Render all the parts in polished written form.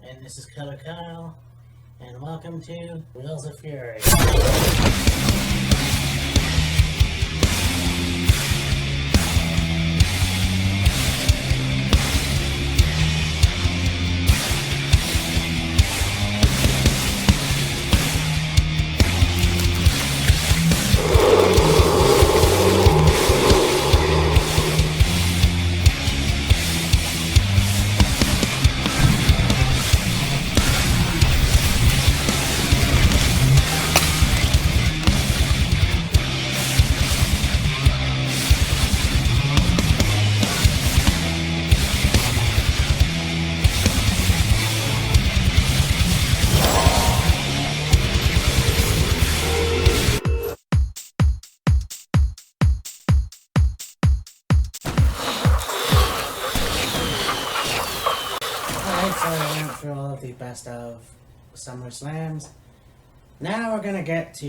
and this is Color Kyle, and welcome to Wheels of Fury. So I went through all of the best of SummerSlams. Now we're gonna get to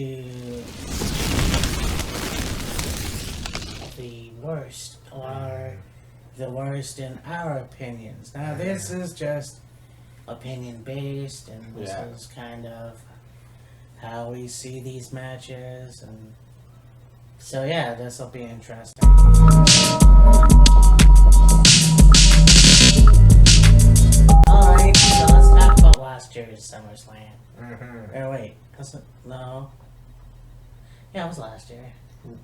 the worst, or the worst in our opinions. Now this is just opinion based, and this is kind of how we see these matches, and so yeah, this will be interesting. Alright, so let's talk about last year's SummerSlam. Or wait, was it? No. Yeah, it was last year.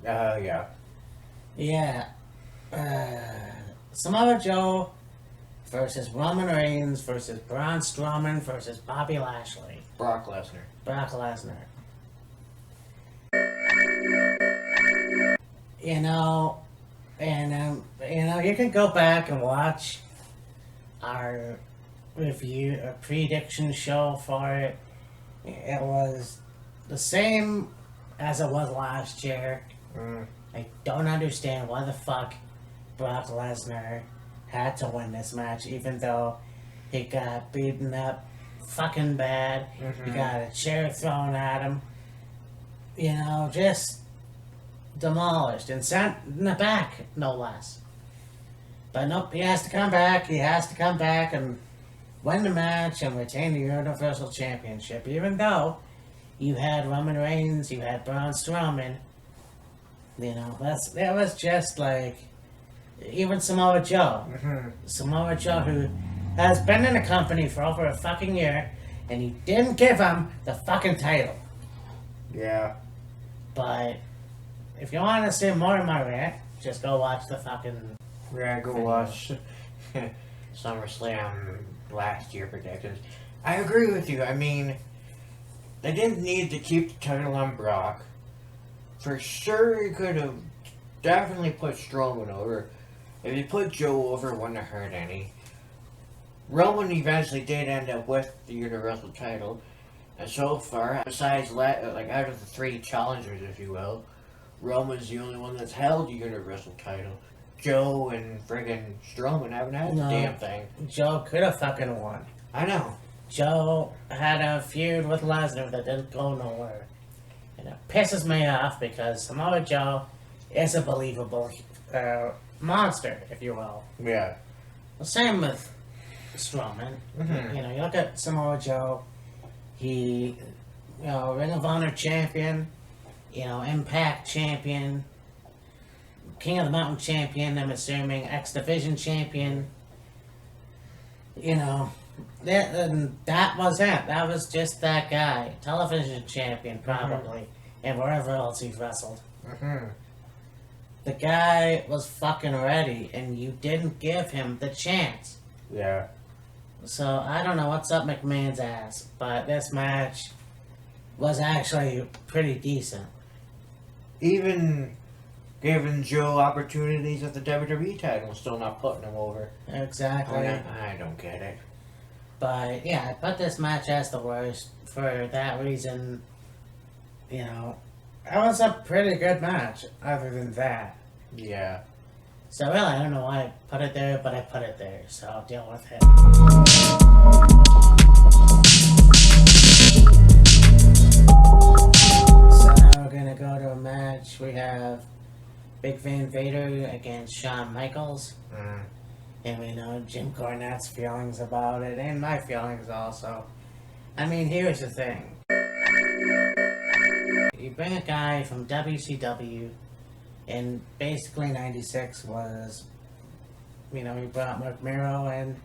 Yeah. Yeah. Samoa Joe versus Roman Reigns versus Braun Strowman versus Bobby Lashley. Brock Lesnar. Brock Lesnar. You know, and you can go back and watch our review, a prediction show for it. It was the same as it was last year. I don't understand why the fuck Brock Lesnar had to win this match, even though he got beaten up fucking bad. He got a chair thrown at him. You know, just demolished and sent in the back, no less. But nope, he has to come back. He has to come back and win the match and retain the Universal Championship. Even though you had Roman Reigns, you had Braun Strowman. You know, that was just like, even Samoa Joe. Samoa Joe, who has been in the company for over a fucking year, and you didn't give him the fucking title. Yeah. But if you want to see more of my rant, just go watch the fucking... Yeah, go watch SummerSlam last year predictions. I agree with you. I mean, they didn't need to keep the title on Brock. For sure, you could have definitely put Strowman over. If you put Joe over, it wouldn't have hurt any. Roman eventually did end up with the Universal title. And so far, besides, like, out of the three challengers, if you will, Roman's the only one that's held the Universal title. Joe and friggin' Strowman haven't had the damn thing. Joe could have fucking won. I know. Joe had a feud with Lesnar that didn't go nowhere. And it pisses me off because Samoa Joe is a believable monster, if you will. Yeah. The same with Strowman. You know, you look at Samoa Joe, he, you know, Ring of Honor champion, you know, Impact champion, King of the Mountain champion, I'm assuming, X Division champion. You know, that was it. That was just that guy. Television champion, probably, and wherever else he's wrestled. The guy was fucking ready, and you didn't give him the chance. Yeah. So, I don't know what's up McMahon's ass, but this match was actually pretty decent. Even giving Joe opportunities at the WWE title, still not putting him over. Exactly. I don't get it. But, yeah, I put this match as the worst for that reason. You know, it was a pretty good match, other than that. Yeah. So, really, I don't know why I put it there, but I put it there, so I'll deal with it. So, now we're gonna go to a match. We have Big Van Vader against Shawn Michaels. And we know Jim Cornette's feelings about it, and my feelings also. I mean, here's the thing. You bring a guy from WCW, and basically 96 was, you know, you brought Mark Miro in,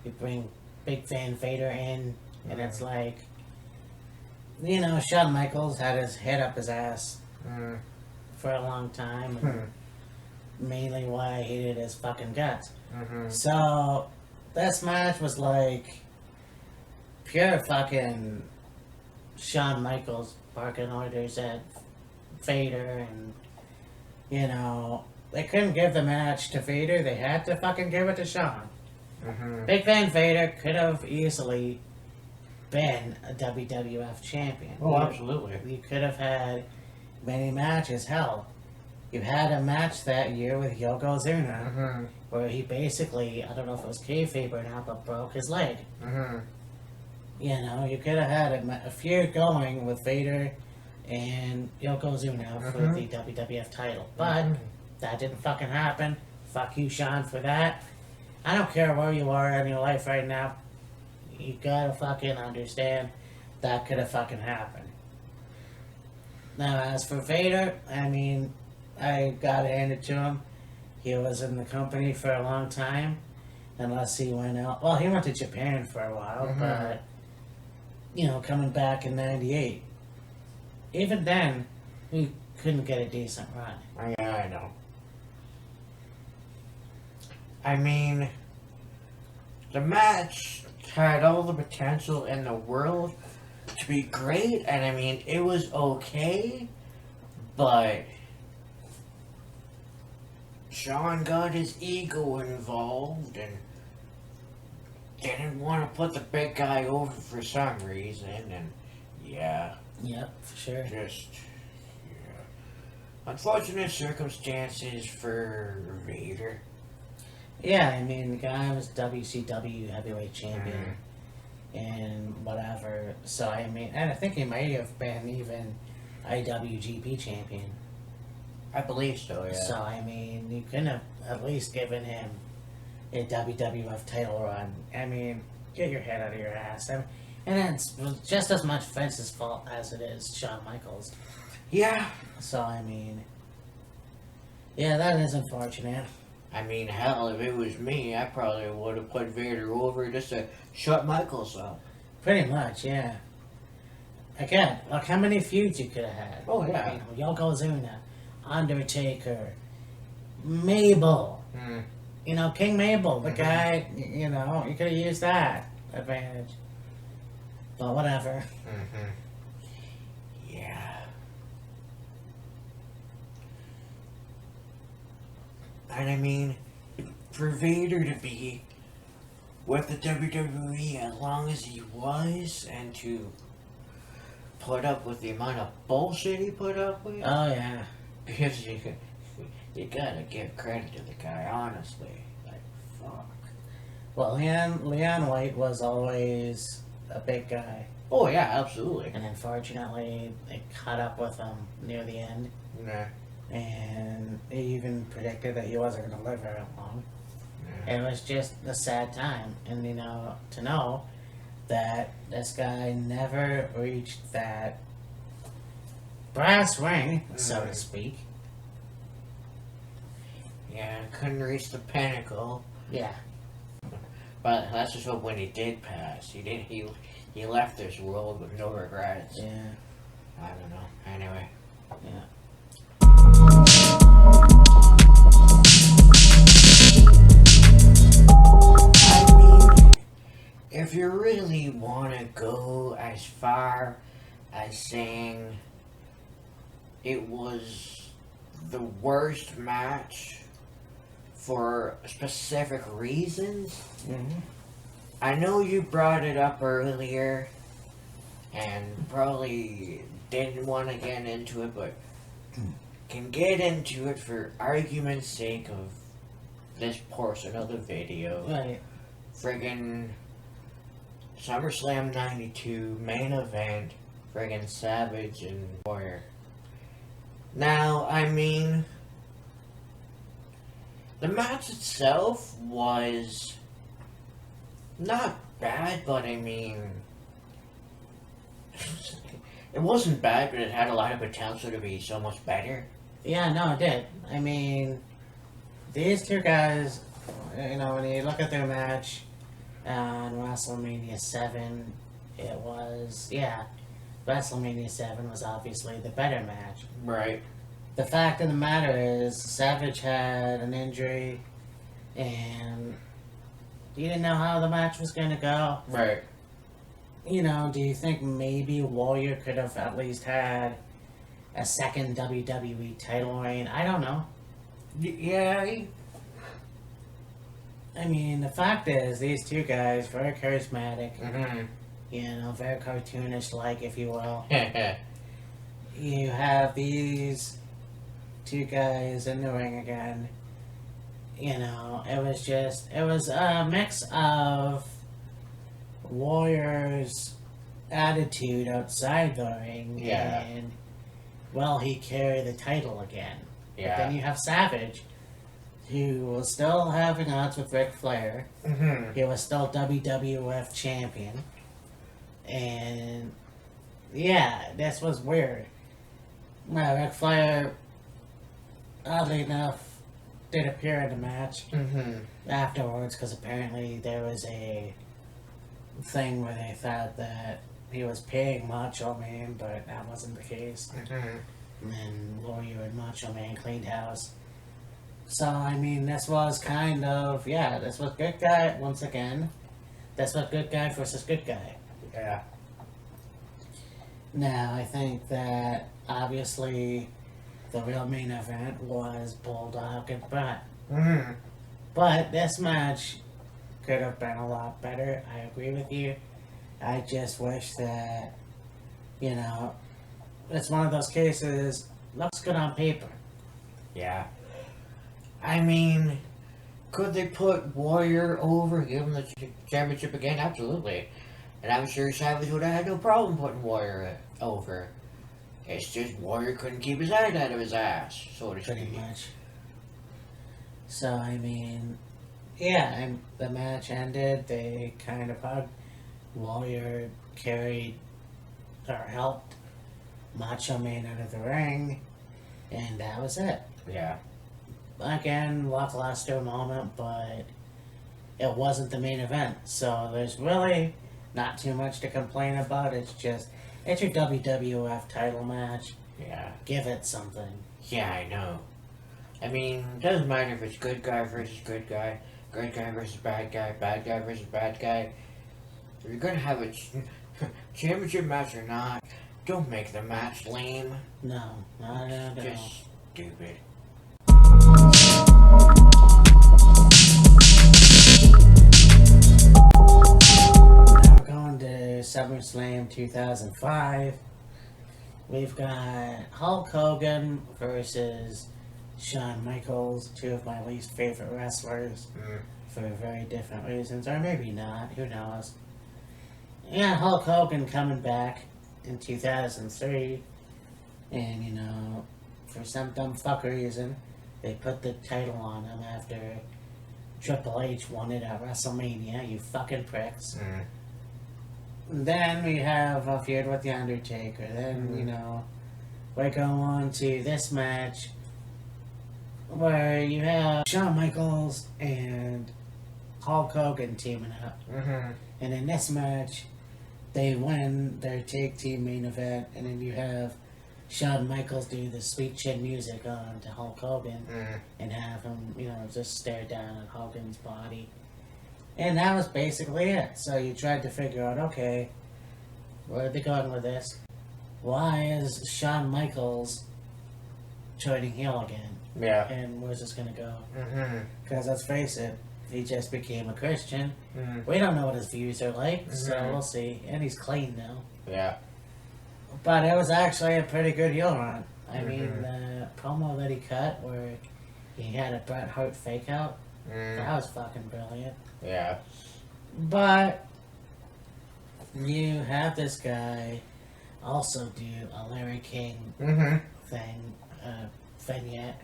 you bring Big Van Vader in, and it's like, you know, Shawn Michaels had his head up his ass for a long time, and mainly why I hated his fucking guts. So, this match was like pure fucking Shawn Michaels barking orders at Vader, and, you know, they couldn't give the match to Vader, they had to fucking give it to Shawn. Big Van Vader could have easily been a WWF champion. Oh, absolutely. You could have had many matches. Hell, you had a match that year with Yokozuna where he basically, I don't know if it was kayfabe or not, but broke his leg. You know, you could have had a feud going with Vader and Yokozuna for the WWF title. But that didn't fucking happen. Fuck you, Shawn, for that. I don't care where you are in your life right now. You gotta fucking understand that could have fucking happened. Now, as for Vader, I mean, I gotta hand it to him. He was in the company for a long time, unless he went out. Well, he went to Japan for a while, but, you know, coming back in '98, even then, he couldn't get a decent run. Yeah, I know. I mean, the match had all the potential in the world to be great, and I mean, it was okay, but Shawn got his ego involved and didn't want to put the big guy over for some reason, and yeah. Yep, for sure. Just, yeah. Unfortunate circumstances for Vader. Yeah, I mean, the guy was WCW heavyweight champion and whatever. So, I mean, and I think he might have been even IWGP champion. I believe so, yeah. So, I mean, you couldn't have at least given him a WWF title run. I mean, get your head out of your ass. I mean, and it's just as much Vince's fault as it is Shawn Michaels. Yeah. So, I mean, yeah, that is unfortunate. I mean, hell, if it was me, I probably would have put Vader over just to shut Michaels up. Pretty much, yeah. Again, look how many feuds you could have had. Oh, yeah. You know, Yokozuna, Undertaker, Mabel. You know, King Mabel, the guy, you know, you could have used that advantage. But whatever. Yeah. And I mean, for Vader to be with the WWE as long as he was, and to put up with the amount of bullshit he put up with. Oh, yeah. Because you gotta give credit to the guy, honestly. Like, fuck. Well, Leon White was always a big guy. Oh, yeah, absolutely. And unfortunately, they caught up with him near the end. Nah. And they even predicted that he wasn't going to live very long. Nah. It was just a sad time. And, you know, to know that this guy never reached that brass ring, so to speak. Yeah, couldn't reach the pinnacle. Yeah. But let's just hope when he did pass, he left this world with no regrets. Yeah. I don't know. Anyway. Yeah. I mean, if you really want to go as far as saying it was the worst match for specific reasons, I know you brought it up earlier and probably didn't want to get into it, but can get into it for argument's sake of this portion of the video. Right. Friggin' SummerSlam 92 main event, friggin' Savage and Warrior. Now, I mean, The match itself was not bad, but I mean, it wasn't bad, but it had a lot of potential to be so much better. Yeah, no, it did. I mean, these two guys, you know, when you look at their match on WrestleMania 7, it was, yeah, WrestleMania 7 was obviously the better match. Right. The fact of the matter is, Savage had an injury, and you didn't know how the match was going to go. Right. You know, do you think maybe Warrior could have at least had a second WWE title reign? I don't know. Yeah. I mean, the fact is, these two guys, very charismatic, Mm-hmm. you know, very cartoonish-like, if you will. You have these two guys in the ring again. You know, it was a mix of Warrior's attitude outside the ring, Yeah. and, well, he carried the title again. Yeah. But then you have Savage, who was still having odds with Ric Flair. Mm-hmm. He was still WWF champion. And, yeah, this was weird. Well, Ric Flair, oddly enough, did appear in the match Mm-hmm. afterwards, because apparently there was a thing where they thought that he was paying Macho Man, but that wasn't the case. Mm-hmm. And then Warrior and Macho Man cleaned house. So, I mean, this was kind of, yeah, this was good guy, once again. This was good guy versus good guy. Yeah. Now, I think that, obviously, the real main event was Bulldog and Bret. Mm-hmm. But this match could have been a lot better. I agree with you. I just wish that, you know, it's one of those cases, looks good on paper. Yeah. I mean, could they put Warrior over, give him the championship again? Absolutely. And I'm sure Savage would have had no problem putting Warrior over. It's just Warrior couldn't keep his head out of his ass, so to Pretty speak. much. So, I mean, yeah, and the match ended. They kind of hugged. Warrior carried, or helped, Macho Man out of the ring. And that was it. Yeah. Again, lackluster moment, but it wasn't the main event. So there's really not too much to complain about. It's your WWF title match. Yeah. Give it something. Yeah, I know. I mean, it doesn't matter if it's good guy versus good guy versus bad guy versus bad guy. If you're gonna have a championship match or not, don't make the match lame. No, not at all. Just stupid. Now we're going to SummerSlam 2005. We've got Hulk Hogan versus Shawn Michaels, two of my least favorite wrestlers for very different reasons, or maybe not, who knows. Yeah, Hulk Hogan coming back in 2003, and you know, for some dumb fuck reason, they put the title on him after Triple H won it at WrestleMania, you fucking pricks. Then we have a feud with The Undertaker. Then, you know, we go on to this match where you have Shawn Michaels and Hulk Hogan teaming up. And in this match, they win their tag team main event, and then you have Shawn Michaels do the sweet chin music on to Hulk Hogan and have him, you know, just stare down at Hogan's body. And that was basically it. So you tried to figure out, okay, where are they going with this? Why is Shawn Michaels turning heel again? Yeah. And where's this gonna go? Because let's face it, he just became a Christian. We don't know what his views are like, so we'll see. And he's clean now. Yeah. But it was actually a pretty good heel run. I mean, the promo that he cut where he had a Bret Hart fake out, that was fucking brilliant. Yeah. But you have this guy also do a Larry King thing, vignette,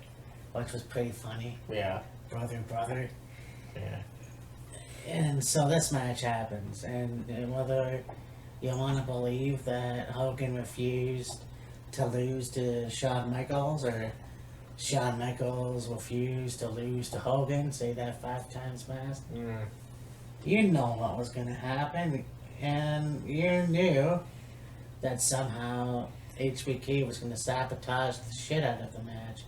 which was pretty funny. Yeah. brother. Yeah. And so this match happens, and whether you want to believe that Hogan refused to lose to Shawn Michaels, or Shawn Michaels refused to lose to Hogan, say that 5 times fast, you know what was going to happen, and you knew that somehow HBK was going to sabotage the shit out of the match.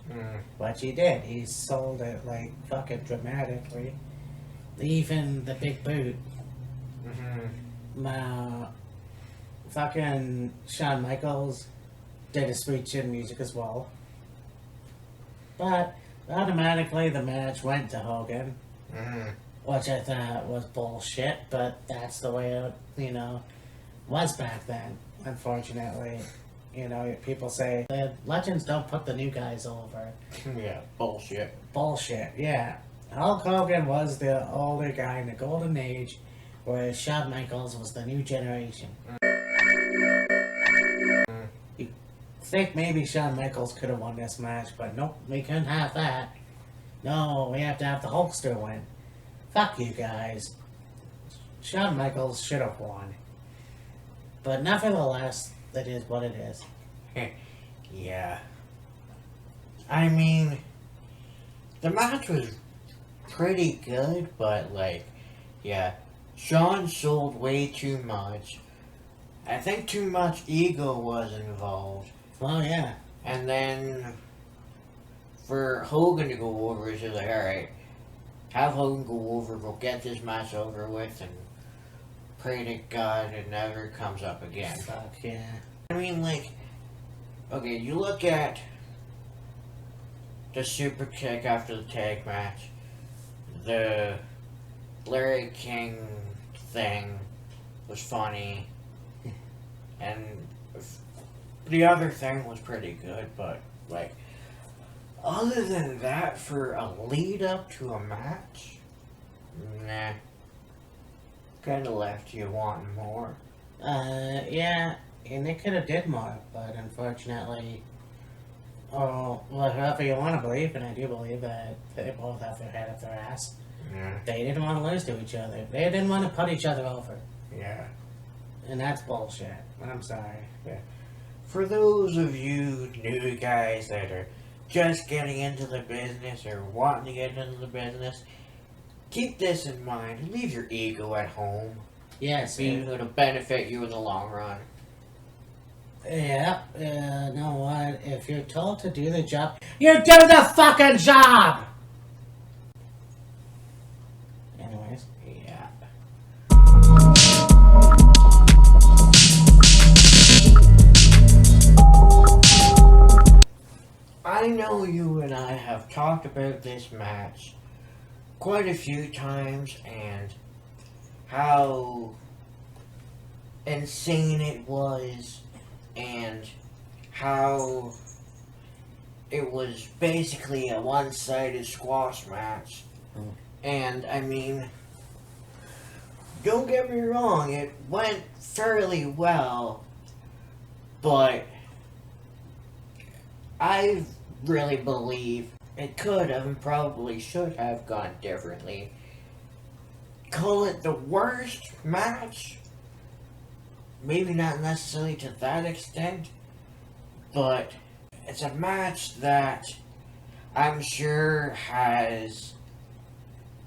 But he did. He sold it like fucking dramatically. Even the big boot. Fucking Shawn Michaels did a sweet chin music as well. But automatically the match went to Hogan. Which I thought was bullshit, but that's the way it, was back then, unfortunately. People say the legends don't put the new guys over. Yeah, bullshit. Bullshit, yeah. Hulk Hogan was the older guy in the golden age, whereas Shawn Michaels was the new generation. You think maybe Shawn Michaels could have won this match, but nope, we couldn't have that. No, we have to have the Hulkster win. Fuck you guys. Shawn Michaels should have won. But nevertheless, it is what it is. Yeah. I mean, the match was pretty good, but yeah, Shawn sold way too much. I think too much ego was involved. Oh yeah. And then for Hogan to go over, it's just like, alright, have Hogan go over, we'll get this match over with, and pray to God it never comes up again. Fuck yeah. I mean, okay, you look at the super kick after the tag match, the Larry King thing was funny, and the other thing was pretty good, but, other than that, for a lead up to a match, nah. Kinda left you wanting more. Yeah, and they could have did more, but unfortunately, whoever you want to believe, and I do believe that they both have their head up their ass. Yeah. They didn't want to lose to each other. They didn't want to put each other over. Yeah. And that's bullshit. I'm sorry. Yeah. For those of you new guys that are just getting into the business or wanting to get into the business, keep this in mind. Leave your ego at home. Yes. It'll benefit you in the long run. Yeah. You know what? If you're told to do the job, you do the fucking job! Anyways. Yeah. I know you and I have talked about this match quite a few times and how insane it was and how it was basically a one-sided squash match. And I mean, don't get me wrong, it went fairly well, but I really believe it could have and probably should have gone differently. Call it the worst match? Maybe not necessarily to that extent, but it's a match that I'm sure has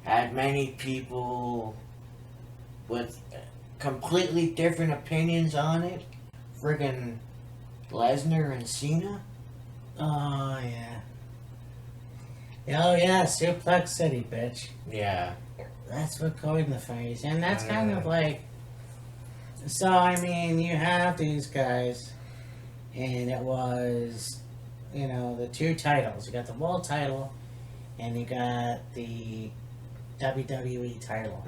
had many people with completely different opinions on it. Friggin' Lesnar and Cena. Oh, yeah. Oh, yeah, Suplex City, bitch. Yeah. That's what coined the phrase. And that's kind of like... So, I mean, you have these guys, and it was, the 2 titles. You got the world title, and you got the WWE title.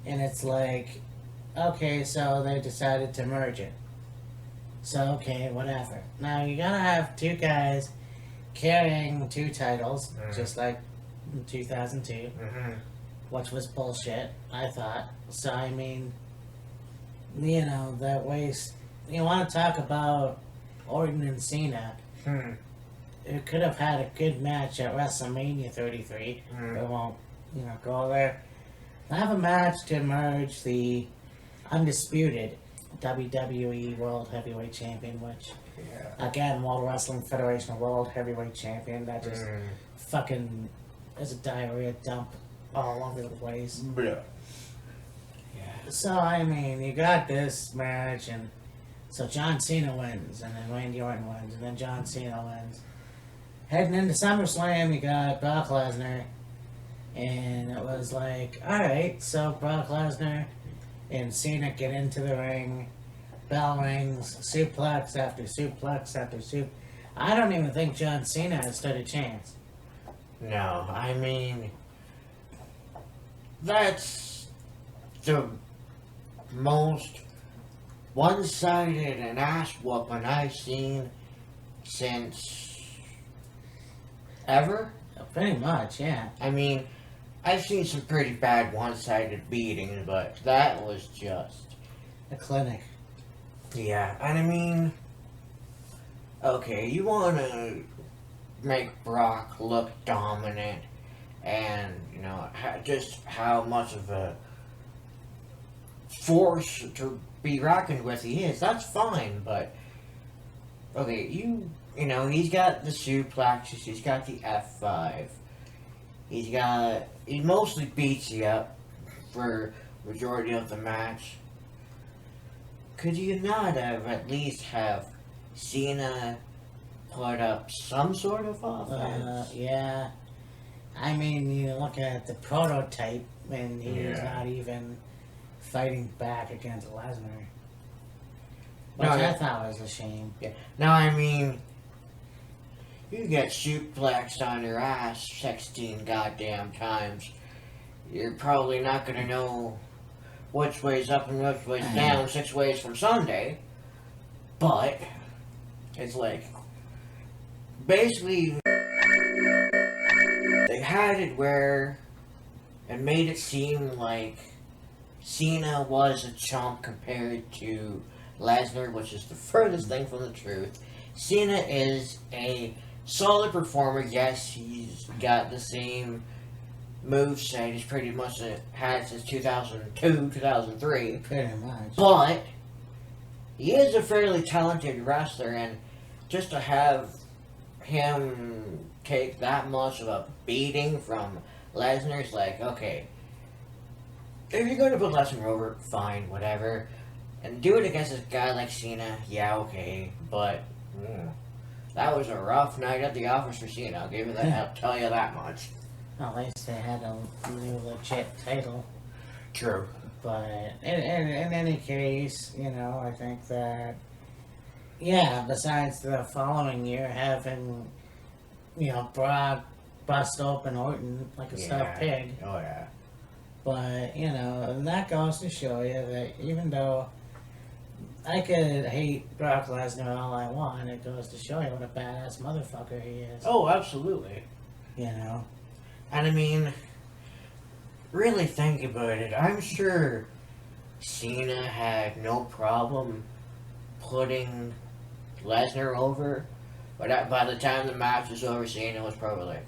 And it's like, okay, so they decided to merge it. So, okay, whatever. Now, you gotta have 2 guys carrying 2 titles, just like in 2002, which was bullshit, I thought. So, I mean, that waste. You want to talk about Orton and Cena. who could have had a good match at WrestleMania 33. We won't, go there. Have a match to merge the undisputed WWE World Heavyweight Champion, which, again, World Wrestling Federation World Heavyweight Champion, that just fucking is a diarrhea dump all over the place. Yeah. So, I mean, you got this match, and so John Cena wins, and then Randy Orton wins, and then John Cena wins. Heading into SummerSlam, you got Brock Lesnar, and it was like, alright, so Brock Lesnar and Cena get into the ring, bell rings, suplex after suplex after suplex. I don't even think John Cena has stood a chance. No, I mean, that's the most one-sided and ass-whooping I've seen since ever. Pretty much, yeah. I mean, I've seen some pretty bad one-sided beatings, but that was just A clinic. yeah. And I mean, okay, you want to make Brock look dominant, and just how much of a force to be reckoned with he is. That's fine, but okay, he's got the suplexes, he's got the F5, he mostly beats you up for majority of the match. Could you not have at least have Cena put up some sort of offense? Yeah. I mean, you look at the prototype, and he's not even fighting back against Lesnar. Which I thought was a shame. Yeah. Now, I mean, you get suplexed on your ass 16 goddamn times. You're probably not going to know which way's up and which way's down 6 ways from Sunday. But it's like, basically, they had it where it made it seem like Cena was a chump compared to Lesnar, which is the furthest thing from the truth. Cena is a solid performer. Yes, he's got the same moveset he's pretty much had since 2002, 2003. Pretty much. But he is a fairly talented wrestler, and just to have him take that much of a beating from Lesnar is like, okay, if you're going to put Lesnar over, fine, whatever. And do it against a guy like Cena, yeah, okay. But that was a rough night at the office for Cena. I'll give you that. I'll tell you that much. At least they had a new legit title. True. But in any case, I think that, besides the following year having, Brock bust open Orton like a stuffed pig. Oh, yeah. But, that goes to show you that even though I could hate Brock Lesnar all I want, it goes to show you what a badass motherfucker he is. Oh, absolutely. And I mean, really think about it. I'm sure Cena had no problem putting Lesnar over, but by the time the match was over, Cena was probably like,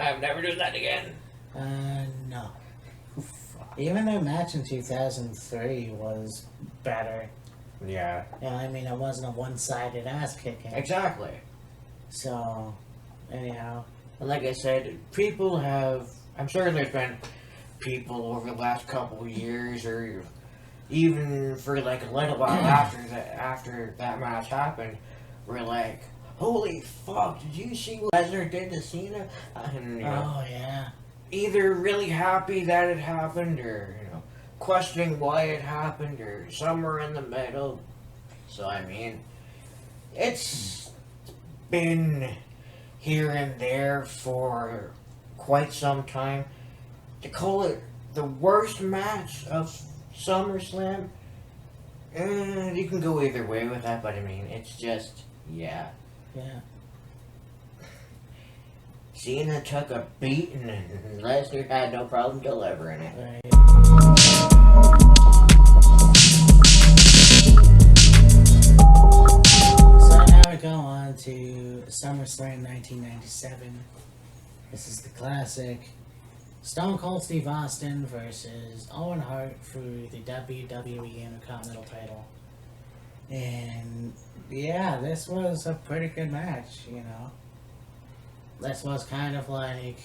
I'm never doing that again. No. Even their match in 2003 was better. Yeah. I mean, it wasn't a one-sided ass kicking. Exactly. So, anyhow. And like I said, I'm sure there's been people over the last couple of years, or even for like a little while after that match happened, we're like, holy fuck, did you see what Lesnar did to Cena? And, oh, yeah. Either really happy that it happened, or, questioning why it happened, or somewhere in the middle. So, I mean, it's been here and there for quite some time. To call it the worst match of SummerSlam, you can go either way with that, but I mean, it's just, yeah. Yeah. Cena took a beating, and Lesnar had no problem delivering it. Right. So now we go on to SummerSlam SummerSlam 1997. This is the classic Stone Cold Steve Austin versus Owen Hart for the WWE Intercontinental title. And yeah, this was a pretty good match, you know. This was kind of like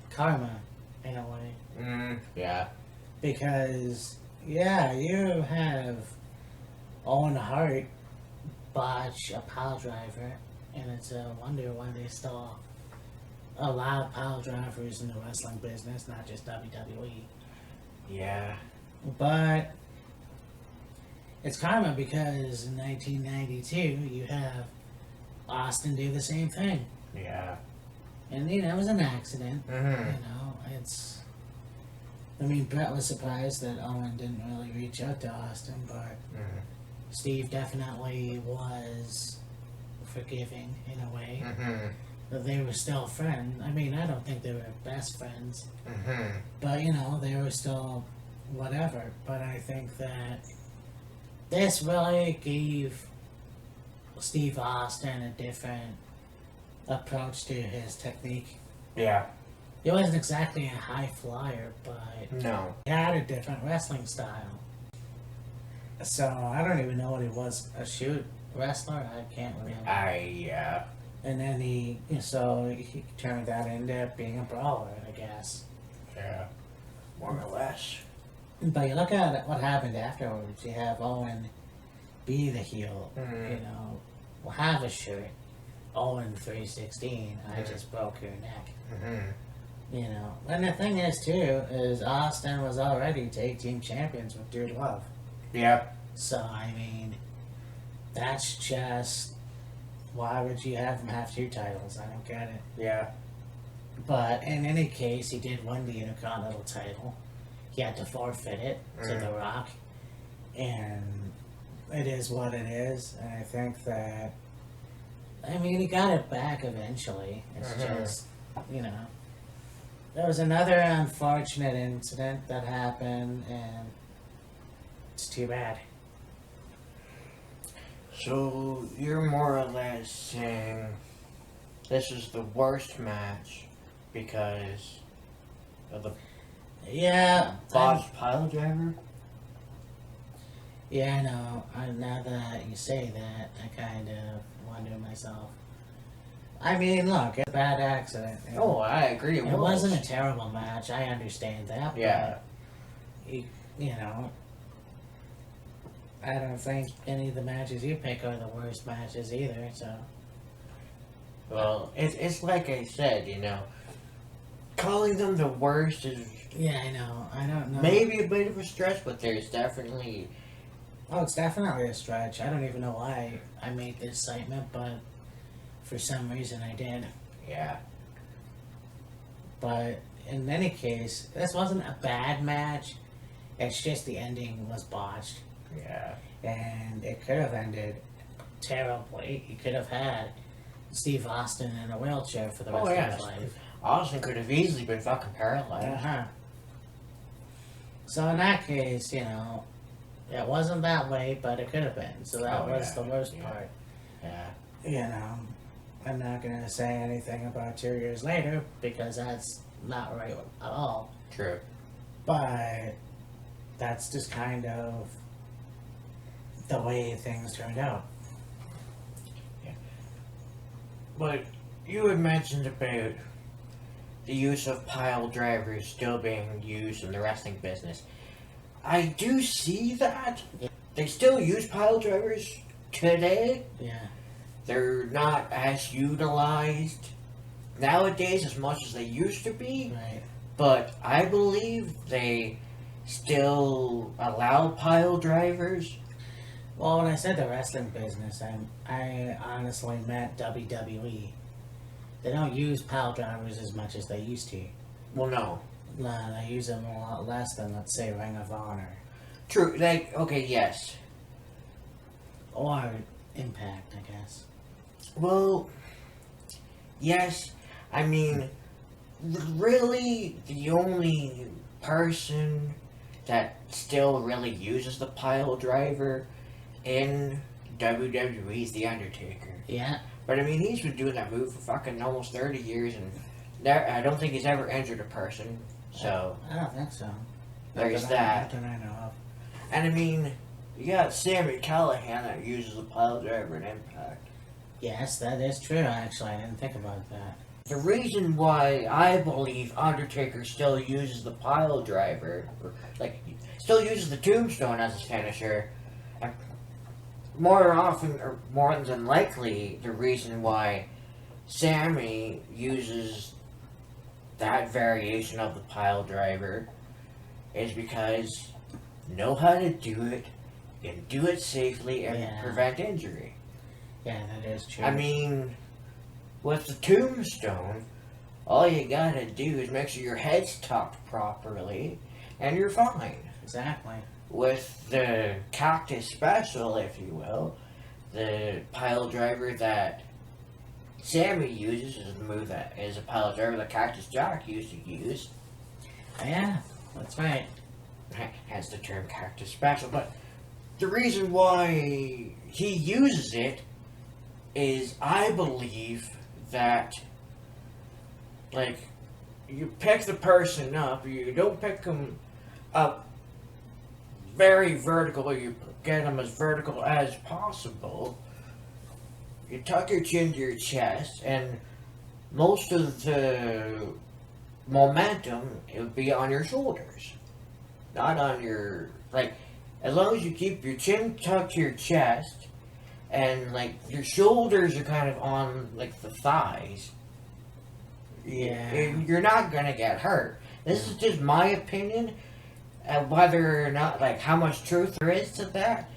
karma in a way. Yeah. Because, yeah, you have Owen Hart botch a pile driver, and it's a wonder why they still allow pile drivers in the wrestling business, not just WWE. Yeah. But it's karma because in 1992 you have Austin do the same thing. Yeah. And, you know, it was an accident. Mm-hmm. You know, I mean, Brett was surprised that Owen didn't really reach out to Austin, but Steve definitely was forgiving in a way. But they were still friends. I mean, I don't think they were best friends. But, you know, they were still whatever. But I think that this really gave Steve Austin a different approach to his technique. Yeah. He wasn't exactly a high flyer, but No. he had a different wrestling style. So I don't even know what he was, a shoot wrestler? I can't remember. Yeah. And then he turned that into being a brawler, I guess. Yeah. More or less. But you look at what happened afterwards. You have Owen be the heel, you know, have a shirt. Owen 316, I just broke your neck. You know, and the thing is too, is Austin was already tag team champions with Dude Love. Yep. So, I mean, that's just, why would you have him have two titles? I don't get it. Yeah. But in any case, he did win the Intercontinental title. He had to forfeit it to The Rock. And it is what it is. And I think that, I mean, he got it back eventually. It's just, you know, there was another unfortunate incident that happened, and it's too bad. So you're more or less saying this is the worst match because of the botched pile driver? Yeah, I know. Now that you say that, I kind of wonder myself. I mean, look, it's a bad accident. Oh, I agree. It wasn't a terrible match. I understand that. Yeah. But you know, I don't think any of the matches you pick are the worst matches either. So. Well, it's like I said, you know, calling them the worst is. Yeah, I know. I don't know. Maybe a bit of a stretch, but there's definitely. Oh, it's definitely a stretch. I don't even know why I made this statement, but for some reason I did. Yeah. But in any case, this wasn't a bad match. It's just the ending was botched. Yeah. And it could have ended terribly. You could have had Steve Austin in a wheelchair for the rest of his life. Austin could have easily been fucking paralyzed. So in that case, you know, it wasn't that way, but it could have been. So that was the worst part. Yeah. You know, I'm not going to say anything about 2 years later because that's not right at all. True. But that's just kind of the way things turned out. Yeah. But you had mentioned about the use of pile drivers still being used in the wrestling business. I do see that. Yeah. They still use pile drivers today. Yeah. They're not as utilized nowadays as much as they used to be. Right. But I believe they still allow pile drivers. Well, when I said the wrestling business, I honestly meant WWE. They don't use pile drivers as much as they used to. Well, no. They use them a lot less than, let's say, Ring of Honor. True. Like, okay, yes. Or Impact, I guess. Well, yes. I mean, really, the only person that still really uses the pile driver in WWE is The Undertaker. Yeah. But I mean, he's been doing that move for fucking almost 30 years, and I don't think he's ever injured a person. So I don't think so. there's Not that. that I know of. And I mean, you got Sammy Callahan that uses the pile driver in Impact. Yes, that is true. Actually, I didn't think about that. The reason why I believe Undertaker still uses the pile driver, or, like, still uses the tombstone as his finisher, and more often, or more than likely, the reason why Sammy uses that variation of the pile driver is because know how to do it and do it safely and prevent injury. Yeah, that is true. I mean, with the tombstone, all you gotta do is make sure your head's tucked properly and you're fine. Exactly. With the Cactus Special, if you will, the pile driver that Sammy uses is the move that is a pile driver that Cactus Jack used to use. Yeah, that's right. Hence the term Cactus Special. But the reason why he uses it is, I believe that, like, you pick the person up, you don't pick them up very vertical, you get them as vertical as possible. You tuck your chin to your chest, and most of the momentum, it would be on your shoulders. Not on your, like, as long as you keep your chin tucked to your chest, and, like, your shoulders are kind of on, like, the thighs, you're not gonna get hurt. This is just my opinion, and whether or not, like, how much truth there is to that,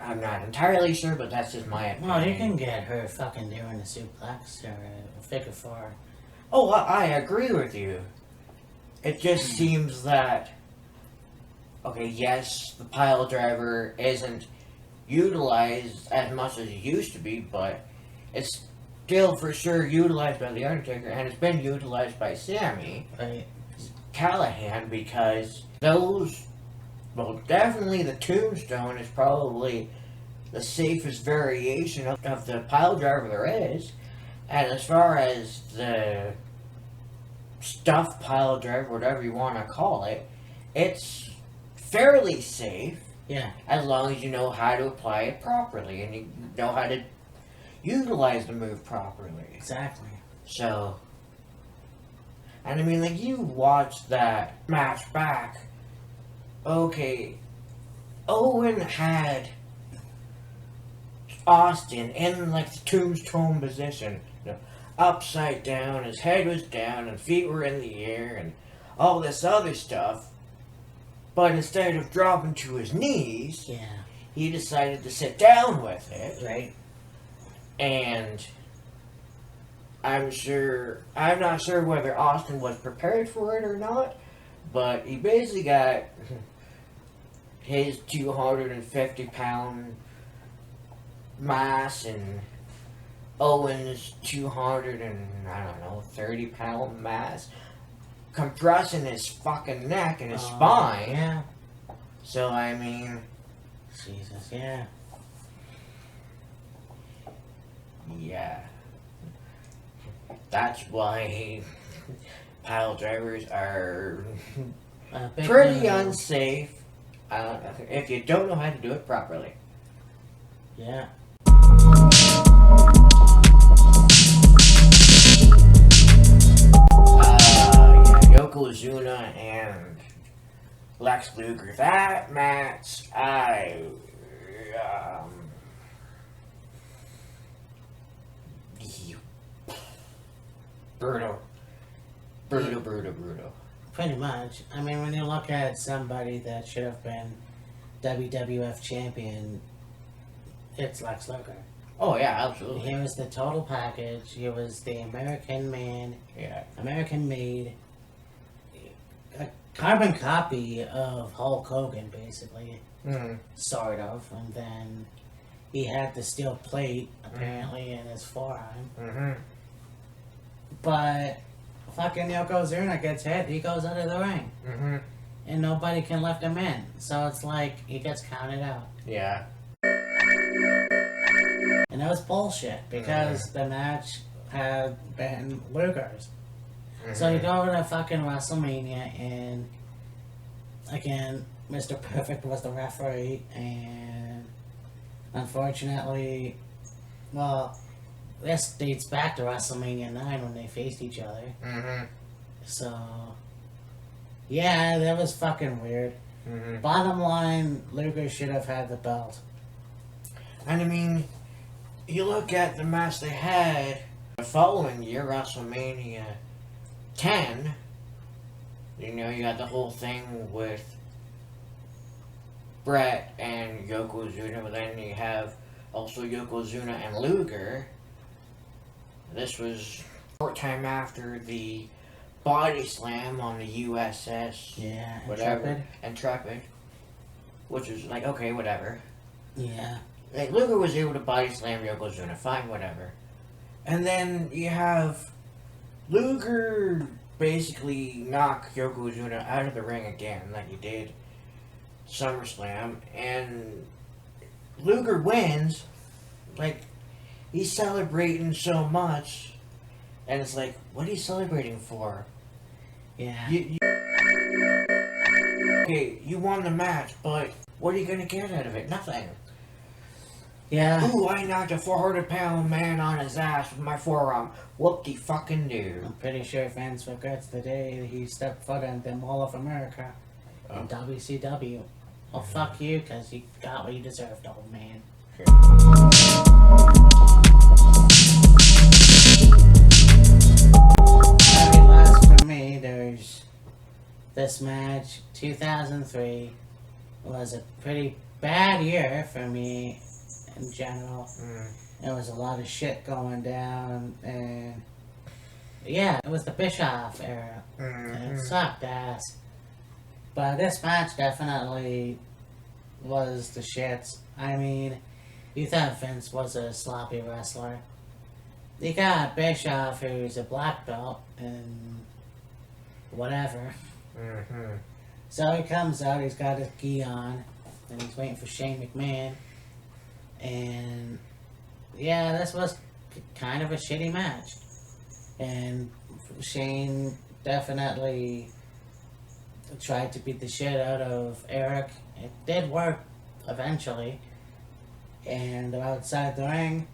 I'm not entirely sure, but that's just my opinion. Well, you can get hurt fucking doing a suplex or a figure four. Oh, I agree with you. It just seems that, okay, yes, the pile driver isn't utilized as much as it used to be, but it's still for sure utilized by The Undertaker, and it's been utilized by Sammy Callahan, because those, well, definitely the tombstone is probably the safest variation of the pile driver there is. And as far as the stuffed pile driver, whatever you want to call it, it's fairly safe. Yeah. As long as you know how to apply it properly and you know how to utilize the move properly. Exactly. So, and I mean, like, you watch that match back. Okay, Owen had Austin in, like, the tombstone position, you know, upside down, his head was down, and feet were in the air, and all this other stuff. But instead of dropping to his knees, he decided to sit down with it. Right. And I'm not sure whether Austin was prepared for it or not, but he basically got his 250-pound mass and Owen's 230-pound mass compressing his fucking neck and his spine. Yeah. So, I mean, Jesus, yeah. Yeah. That's why pile drivers are pretty unsafe if you don't know how to do it properly. Yeah. Yokozuna and Lex Luger. That match, brutal. Pretty much. I mean, when you look at somebody that should have been WWF champion, it's Lex Luger. Oh, yeah, absolutely. He was the total package. He was the American man. Yeah. American made. A carbon copy of Hulk Hogan, basically. Mm-hmm. Sort of. And then he had the steel plate, apparently, in his forearm. Mm-hmm. But fucking Yokozuna gets hit, he goes out of the ring. Mm-hmm. And nobody can lift him in. So it's like, he gets counted out. Yeah. And that was bullshit because the match had been Luger's. So you go to fucking WrestleMania and again, Mr. Perfect was the referee and unfortunately, well, this dates back to WrestleMania 9 when they faced each other. So, yeah, that was fucking weird. Bottom line, Luger should have had the belt. And I mean, you look at the match they had the following year, WrestleMania 10. You know, you got the whole thing with Brett and Yokozuna, but then you have also Yokozuna and Luger. This was a short time after the body slam on the USS, whatever, Intrepid, which was like, okay, whatever. Yeah. Like, Luger was able to body slam Yokozuna, fine, whatever. And then you have Luger basically knock Yokozuna out of the ring again, like he did SummerSlam, and Luger wins. Like, he's celebrating so much, and it's like, what are you celebrating for? Yeah. Okay, you won the match, but what are you gonna get out of it? Nothing. Yeah. Ooh, I knocked a 400-pound man on his ass with my forearm. Whoop-de-fucking-do. I'm pretty sure Vince regrets the day he stepped foot in the Mall of America in WCW. Well, fuck you, because you got what you deserved, old man. Last for me, there's this match. 2003 was a pretty bad year for me in general. There was a lot of shit going down, and yeah, it was the Bischoff era. And it sucked ass. But this match definitely was the shits. I mean, you thought Vince was a sloppy wrestler. You got Bischoff, who's a black belt, and whatever. So he comes out, he's got his gi on, and he's waiting for Shane McMahon. And yeah, this was kind of a shitty match. And Shane definitely tried to beat the shit out of Eric. It did work eventually. And outside the ring,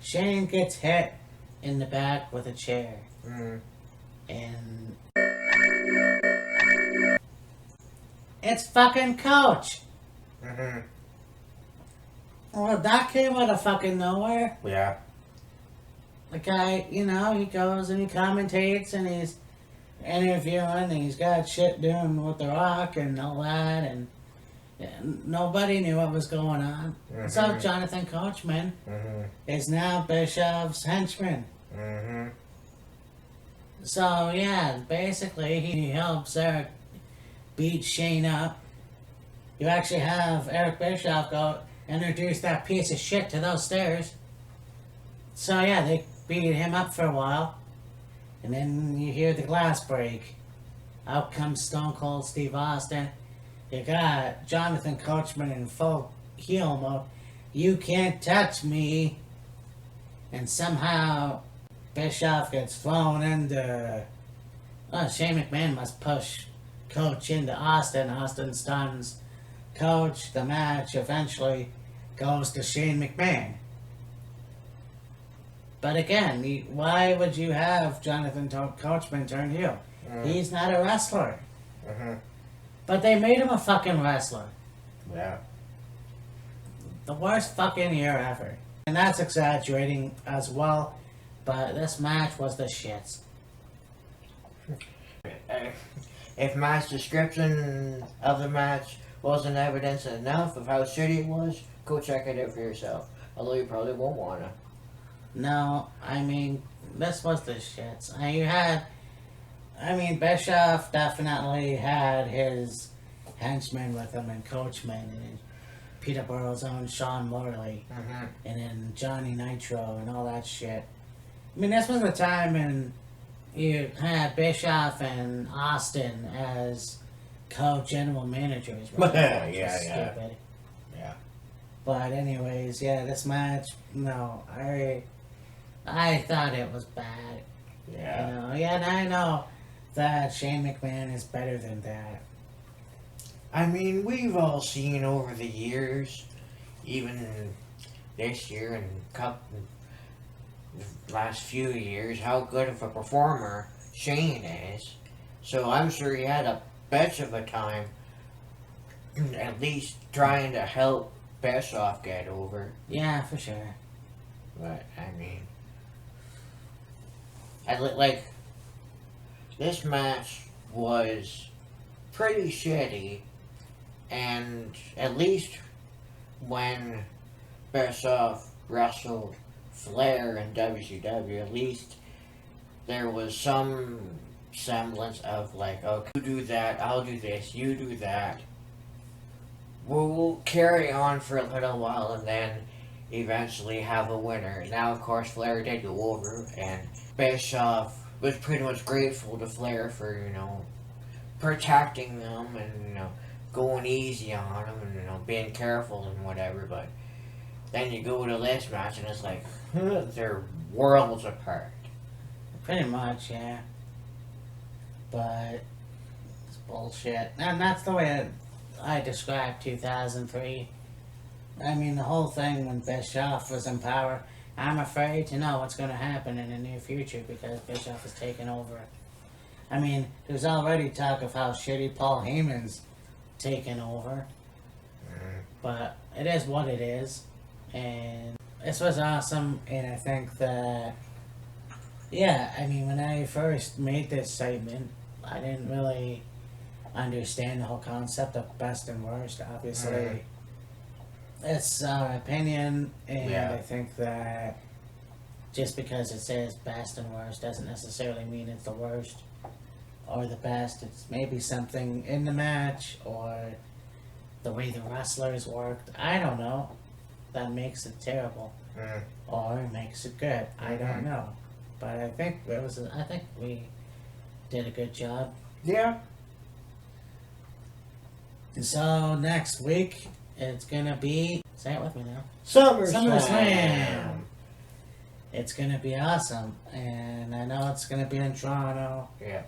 Shane gets hit in the back with a chair. And it's fucking Coach. Well, that came out of fucking nowhere. Yeah. The guy, you know, he goes and he commentates and he's interviewing and he's got shit doing with The Rock and all that, and nobody knew what was going on. So Jonathan Coachman is now Bischoff's henchman. So yeah, basically he helps Eric beat Shane up. You actually have Eric Bischoff go introduce that piece of shit to those stairs. So yeah, they beat him up for a while. And then you hear the glass break. Out comes Stone Cold Steve Austin. You got Jonathan Coachman in full heel mode. You can't touch me. And somehow Bischoff gets thrown into... Oh, Shane McMahon must push Coach into Austin. Austin stuns Coach. The match eventually goes to Shane McMahon. But again, why would you have Jonathan Coachman turn heel? He's not a wrestler. But they made him a fucking wrestler. Yeah. The worst fucking year ever. And that's exaggerating as well, but this match was the shits. If my description of the match wasn't evidence enough of how shitty it was, go check it out for yourself. Although you probably won't wanna. No, I mean, this was the shits. Bischoff definitely had his henchmen with him and Coachman and Peterborough's own Sean Morley and then Johnny Nitro and all that shit. I mean, this was the time when you had Bischoff and Austin as co-general managers. Yeah. Stupid. Yeah. But anyways, yeah, this match, no, I thought it was bad. Yeah. You know, yeah, and I know that Shane McMahon is better than that. I mean, we've all seen over the years, even this year and the last few years, how good of a performer Shane is. So I'm sure he had a bitch of a time, at least trying to help Bischoff get over. Yeah, for sure. But I mean, like this match was pretty shitty, and at least when Bischoff wrestled Flair in WCW, at least there was some semblance of like, okay, you do that, I'll do this, you do that. We'll carry on for a little while and then eventually have a winner. Now, of course, Flair did go over, and Bischoff was pretty much grateful to Flair for, you know, protecting them and, you know, going easy on them and, you know, being careful and whatever. But then you go to this match and it's like, they're worlds apart. Pretty much, yeah. But it's bullshit. And that's the way I described 2003. I mean, the whole thing when Bischoff was in power, I'm afraid to know what's going to happen in the near future because Bischoff is taking over. I mean, there's already talk of how shitty Paul Heyman's taking over. But it is what it is. And this was awesome, and I think that, yeah, I mean, when I first made this segment, I didn't really understand the whole concept of best and worst. Obviously, it's our opinion, and Yeah. I think that just because it says best and worst doesn't necessarily mean it's the worst or the best. It's maybe something in the match or the way the wrestlers worked. I don't know. That makes it terrible or makes it good. I don't know, but I think I think we did a good job. Yeah. And so next week it's gonna be, say it with me now, SummerSlam. It's gonna be awesome, and I know it's gonna be in Toronto, Yeah.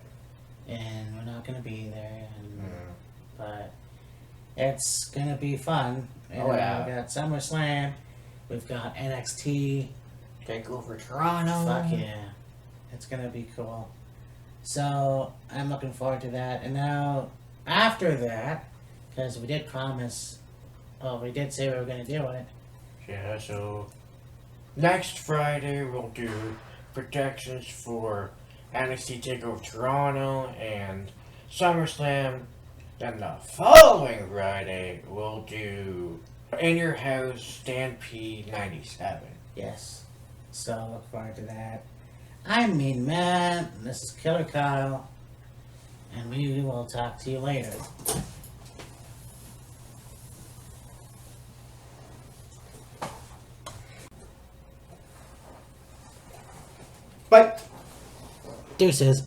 and we're not gonna be there, but it's gonna be fun. And Oh, yeah. we got SummerSlam, we've got NXT. Take over Toronto. Fuck yeah. It's gonna be cool. So, I'm looking forward to that. And now, after that, because we did promise, well, we did say we were gonna do it. Yeah, so next Friday we'll do predictions for NXT TakeOver Toronto and SummerSlam. Then the following Friday we'll do In Your House Stampede 97. Yes. So, look forward to that. I'm Mean Matt, this is Killer Kyle, and we will talk to you later. Bye. Deuces.